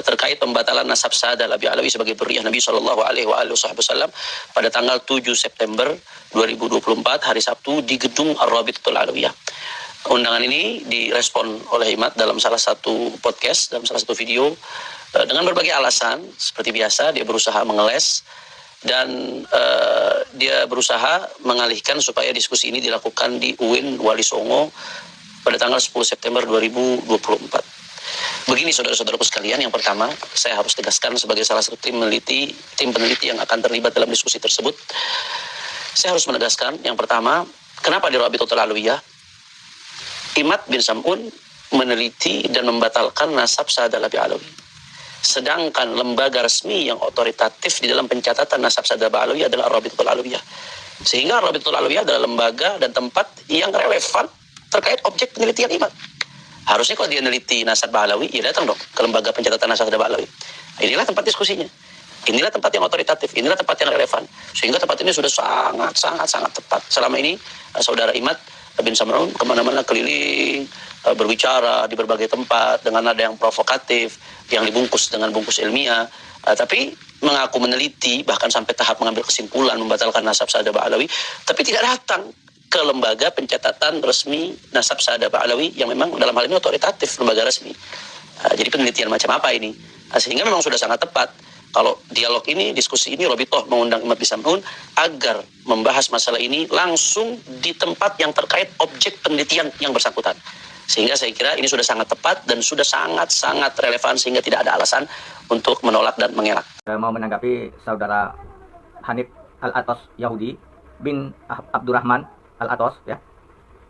terkait pembatalan nasab sah Abi Alawi sebagai dzurriyyah Nabi Shallallahu Alaihi Wasallam pada tanggal 7 September 2024 hari Sabtu di gedung Ar-Rabitatul Alawiyah. Undangan ini direspon oleh Imat dalam salah satu podcast, dalam salah satu video, dengan berbagai alasan. Seperti biasa dia berusaha mengeles dan dia berusaha mengalihkan supaya diskusi ini dilakukan di UIN Wali Songo pada tanggal 10 September 2024. Begini saudara-saudaraku sekalian, yang pertama saya harus tegaskan sebagai salah satu tim peneliti yang akan terlibat dalam diskusi tersebut. Saya harus menegaskan yang pertama, kenapa di Rabitatul Alawiyah Imat bin Sam'un meneliti dan membatalkan nasab Saad Abi Alawi. Sedangkan lembaga resmi yang otoritatif di dalam pencatatan nasab Saad Abi Alawi adalah Rabitatul Alawiyah. Sehingga Rabitatul Alawiyah adalah lembaga dan tempat yang relevan terkait objek penelitian Imat. Harusnya kalau dia neliti nasab Alawi, ya datang dong ke lembaga pencatatan nasab Alawi. Inilah tempat diskusinya. Inilah tempat yang otoritatif, inilah tempat yang relevan. Sehingga tempat ini sudah sangat tepat. Selama ini saudara Imat bin Sam'un kemana-mana keliling, berbicara di berbagai tempat dengan nada yang provokatif, yang dibungkus dengan bungkus ilmiah, tapi mengaku meneliti, bahkan sampai tahap mengambil kesimpulan membatalkan nasab Saad Alawi, tapi tidak datang ke lembaga pencatatan resmi nasab Saad Alawi yang memang dalam hal ini otoritatif, lembaga resmi. Jadi penelitian macam apa ini? Sehingga memang sudah sangat tepat kalau dialog ini, diskusi ini, Rabitoh mengundang Imat bin Sam'un agar membahas masalah ini langsung di tempat yang terkait objek penelitian yang bersangkutan. Sehingga saya kira ini sudah sangat tepat dan sudah sangat relevan sehingga tidak ada alasan untuk menolak dan mengelak. Saya mau menanggapi saudara Hanif Al-Atos Yahudi bin Abdurrahman Al-Atos, ya.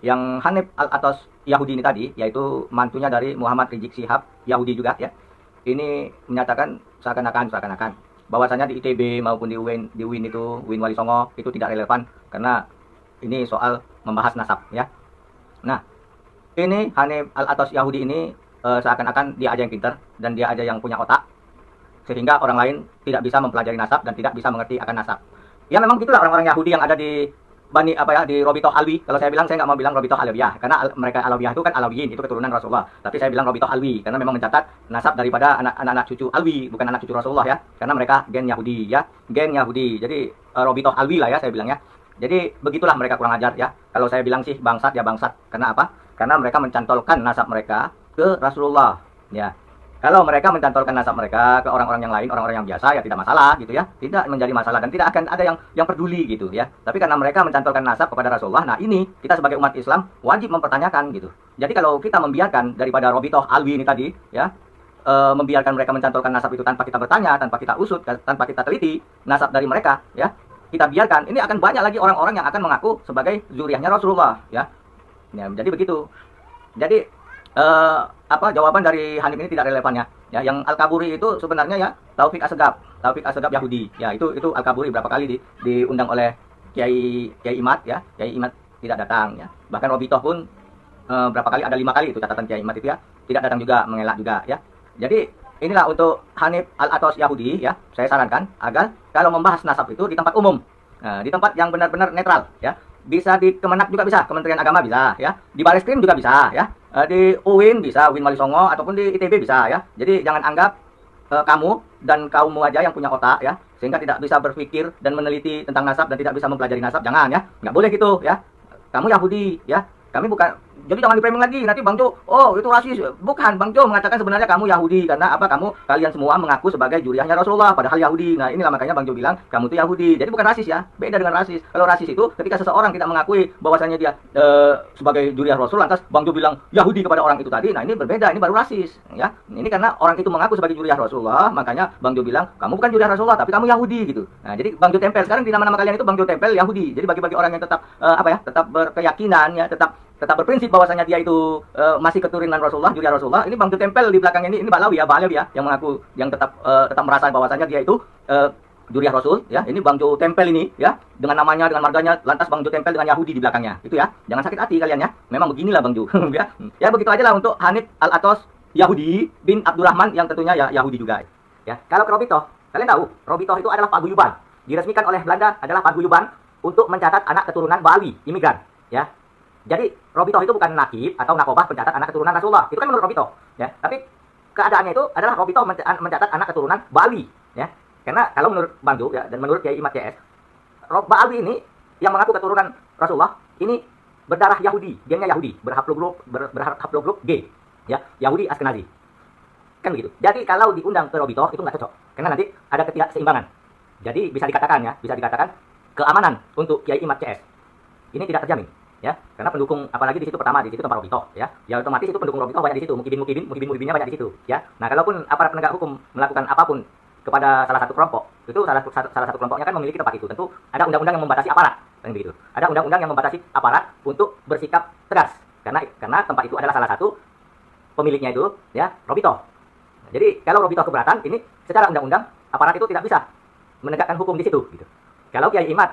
Yang Hanif Al-Atos Yahudi ini tadi, yaitu mantunya dari Muhammad Rizik Syihab Yahudi juga, ya. Ini menyatakan seakan-akan bahwasanya di ITB maupun di UIN itu, UIN Wali Songo itu tidak relevan karena ini soal membahas nasab, ya. Nah, ini Hanif Al-Atos Yahudi ini seakan-akan dia aja yang pintar dan dia aja yang punya otak, sehingga orang lain tidak bisa mempelajari nasab dan tidak bisa mengerti akan nasab. Ya memang gitulah orang-orang Yahudi yang ada di di Rabitatul Alwi. Kalau saya bilang, saya nggak mau bilang Rabitatul Alawiyah karena mereka Alawiyah itu kan Alawiyin, itu keturunan Rasulullah. Tapi saya bilang Rabitatul Alwi karena memang mencatat nasab daripada anak-anak cucu Alwi, bukan anak cucu Rasulullah, ya. Karena mereka gen Yahudi, ya, gen Yahudi. Jadi Rabitatul Alwi lah, ya, saya bilangnya. Jadi begitulah mereka kurang ajar, ya. Kalau saya bilang sih bangsat, ya bangsat. Karena apa? Karena mereka mencantolkan nasab mereka ke Rasulullah, ya. Kalau mereka mencantolkan nasab mereka ke orang-orang yang lain, orang-orang yang biasa, ya tidak masalah gitu, ya. Tidak menjadi masalah dan tidak akan ada yang peduli gitu, ya. Tapi karena mereka mencantolkan nasab kepada Rasulullah, nah ini kita sebagai umat Islam wajib mempertanyakan gitu. Jadi kalau kita membiarkan daripada Rabitatul Alwi ini tadi, ya, membiarkan mereka mencantolkan nasab itu tanpa kita bertanya, tanpa kita usut, tanpa kita teliti nasab dari mereka, ya. Kita biarkan, ini akan banyak lagi orang-orang yang akan mengaku sebagai zuriyahnya Rasulullah, ya. Ya, jadi begitu. Jadi jawaban dari Hanif ini tidak relevan, ya. Ya, yang Al-Kaburi itu sebenarnya, ya, Taufik Assegaf Yahudi. Ya, itu Al-Kaburi berapa kali diundang oleh Kiai Imat, ya. Kiai Imat tidak datang, ya. Bahkan Rabitoh pun berapa kali, ada 5 kali itu catatan Kiai Imat itu, ya. Tidak datang juga, mengelak juga, ya. Jadi inilah untuk Hanif Al-Atos Yahudi, ya. Saya sarankan agar kalau membahas nasab itu di tempat umum, di tempat yang benar-benar netral, ya. Bisa di Kemenak juga bisa, Kementerian Agama bisa, ya. Di Bareskrim juga bisa, ya. Di UIN bisa, UIN Wali Songo, ataupun di ITB bisa, ya. Jadi jangan anggap kamu dan kaummu aja yang punya otak, ya, sehingga tidak bisa berpikir dan meneliti tentang nasab dan tidak bisa mempelajari nasab. Jangan, ya. Nggak boleh gitu, ya. Kamu Yahudi, ya. Kami bukan. Jadi jangan di-framing lagi nanti Bang Jo, oh itu rasis. Bukan, Bang Jo mengatakan sebenarnya kamu Yahudi karena apa? Kalian semua mengaku sebagai juriyahnya Rasulullah padahal Yahudi. Nah, inilah makanya Bang Jo bilang kamu itu Yahudi. Jadi bukan rasis, ya. Beda dengan rasis. Kalau rasis itu ketika seseorang tidak mengakui bahwasanya dia sebagai juriyah Rasul, lantas Bang Jo bilang Yahudi kepada orang itu tadi. Nah, ini berbeda, ini baru rasis, ya. Ini karena orang itu mengaku sebagai juriyah Rasulullah, makanya Bang Jo bilang kamu bukan juriyah Rasulullah tapi kamu Yahudi gitu. Nah, jadi Bang Jo tempel sekarang di nama-nama kalian itu Bang Jo tempel Yahudi. Jadi bagi-bagi orang yang tetap tetap berkeyakinan, ya, tetap berprinsip bahwasanya dia itu masih keturunan Rasulullah, juriyah Rasulullah. Ini Bang Jo tempel di belakang ini Ba'alawi, ya, yang mengaku, yang tetap merasa bahwasanya dia itu juriyah Rasul, ya. Ini Bang Jo tempel ini, ya, dengan namanya, dengan marganya, lantas Bang Jo tempel dengan Yahudi di belakangnya. Itu, ya. Jangan sakit hati kalian, ya. Memang beginilah Bang Jo, ya. Ya begitu aja lah untuk Hanif Al-Atos Yahudi bin Abdurrahman yang tentunya, ya, Yahudi juga. Ya. Kalau ke Rabitoh, kalian tahu, Rabitoh itu adalah paguyuban. Diresmikan oleh Belanda adalah paguyuban untuk mencatat anak keturunan Ba'alawi, imigran, ya. Jadi Rabitoh itu bukan nakib atau nakobah pencatat anak keturunan Rasulullah. Itu kan menurut Rabitoh, ya. Tapi keadaannya itu adalah Robito mencatat anak keturunan Ba'alwi, ya. Karena kalau menurut Bang Jo ya, dan menurut Kiai Imad CS, Ba'alwi ini yang mengaku keturunan Rasulullah ini berdarah Yahudi, gennya Yahudi, berhaplogrup G, ya, Yahudi Askenazi. Kan begitu. Jadi kalau diundang ke Robito itu nggak cocok, karena nanti ada ketidakseimbangan. Jadi bisa dikatakan keamanan untuk Kiai Imad CS ini tidak terjamin, ya, karena pendukung, apalagi di situ pertama di situ tempat Robito, ya otomatis itu pendukung Robito banyak di situ, mukibinnya banyak di situ, ya. Nah, kalaupun aparat penegak hukum melakukan apapun kepada salah satu kelompok, itu salah satu kelompoknya kan memiliki tempat itu, tentu ada undang-undang yang membatasi aparat, kan begitu. Ada undang-undang yang membatasi aparat untuk bersikap tegas, karena tempat itu adalah salah satu pemiliknya itu, ya, Robito. Jadi kalau Robito keberatan, ini secara undang-undang aparat itu tidak bisa menegakkan hukum di situ, gitu. Kalau Kiai Imad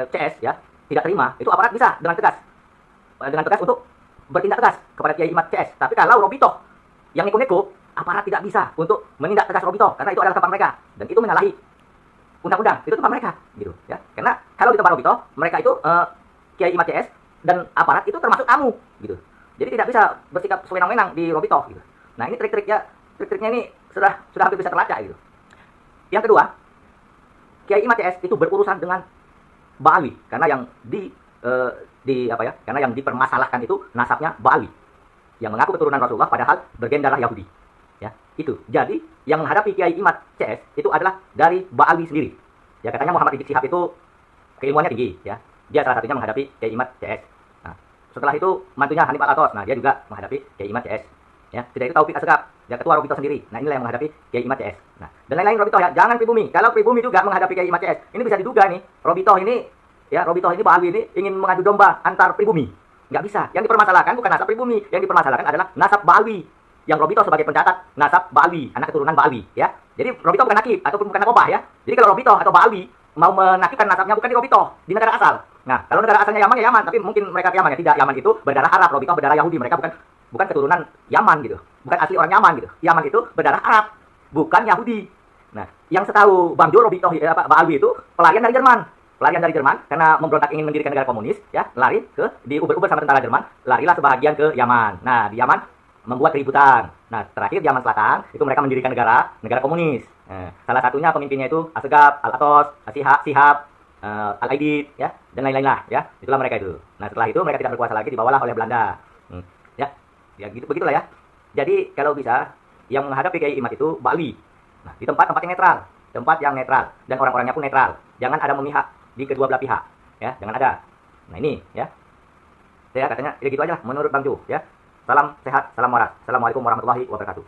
CS ya tidak terima, itu aparat bisa dengan tegas untuk bertindak tegas kepada Kiai Imad CS. Tapi kalau Robito yang neko-neko, aparat tidak bisa untuk menindak tegas Robito, karena itu adalah tempat mereka dan itu menyalahi undang-undang, itu tempat mereka, gitu, ya. Karena kalau di tempat Robito, mereka itu Kiai Imad CS dan aparat itu termasuk tamu, gitu. Jadi tidak bisa bersikap sewenang-wenang di Robito, gitu. Nah, ini trik-triknya ini sudah hampir bisa terlacak, gitu. Yang kedua, Kiai Imad CS itu berurusan dengan Ba'alwi, karena yang karena yang dipermasalahkan itu nasabnya Ba'alwi, yang mengaku keturunan Rasulullah padahal bergen darah Yahudi, ya. Itu. Jadi yang menghadapi Kiai Imad CS itu adalah dari Ba'alwi sendiri. Ya, katanya Muhammad Rizik Syihab itu keilmuannya tinggi, ya. Dia salah satunya menghadapi Kiai Imad CS. Nah, setelah itu mantunya Hanif Al-Atos, nah dia juga menghadapi Kiai Imad CS. Ya, tidak itu Taufik Asegaf, dia ketua Robito sendiri. Nah, inilah yang menghadapi Kiai Imad CS. Nah, dan lain-lain Robito, ya, jangan pribumi. Kalau pribumi juga menghadapi Kiai Imad CS, ini bisa diduga nih, Robito ini Ba'alwi ini ingin mengadu domba antar pribumi. Nggak bisa. Yang dipermasalahkan bukan nasab pribumi, yang dipermasalahkan adalah nasab Ba'alwi. Yang Robito sebagai pencatat nasab Ba'alwi, anak keturunan Ba'alwi, ya. Jadi Robito bukan nakib ataupun bukan nakobah, ya. Jadi kalau Robito atau Ba'alwi mau menakibkan nasabnya bukan di Robito, di negara asal. Nah, kalau negara asalnya Yaman ya Yaman, tapi mungkin mereka ke Yaman ya tidak. Yaman itu berdarah Arab, Robito berdarah Yahudi. Mereka bukan keturunan Yaman, gitu. Bukan asli orang Yaman, gitu. Yaman itu berdarah Arab, bukan Yahudi. Nah, yang setahu Bang Jo, Ba'alwi itu pelarian dari Jerman karena memberontak ingin mendirikan negara komunis, ya, lari diuber-uber sama tentara Jerman, larilah sebahagian ke Yaman. Nah, di Yaman membuat keributan. Nah, terakhir di Yaman Selatan itu mereka mendirikan negara komunis. Salah satunya pemimpinnya itu Asegaf, Al-Atos, Syihab, Al-Aidid, ya, dan lain-lain lah, ya. Itulah mereka itu. Nah, setelah itu mereka tidak berkuasa lagi, dibawalah oleh Belanda. Ya gitu begitulah, ya. Jadi kalau bisa yang menghadapi Kiai Imad itu Ba'alwi. Nah, di tempat yang netral, dan orang-orangnya pun netral. Jangan ada memihak di kedua belah pihak, ya, jangan ada. Nah, ini, ya. Saya katanya ya gitu aja menurut Bang Jo, ya. Salam sehat, salam waras. Assalamualaikum warahmatullahi wabarakatuh.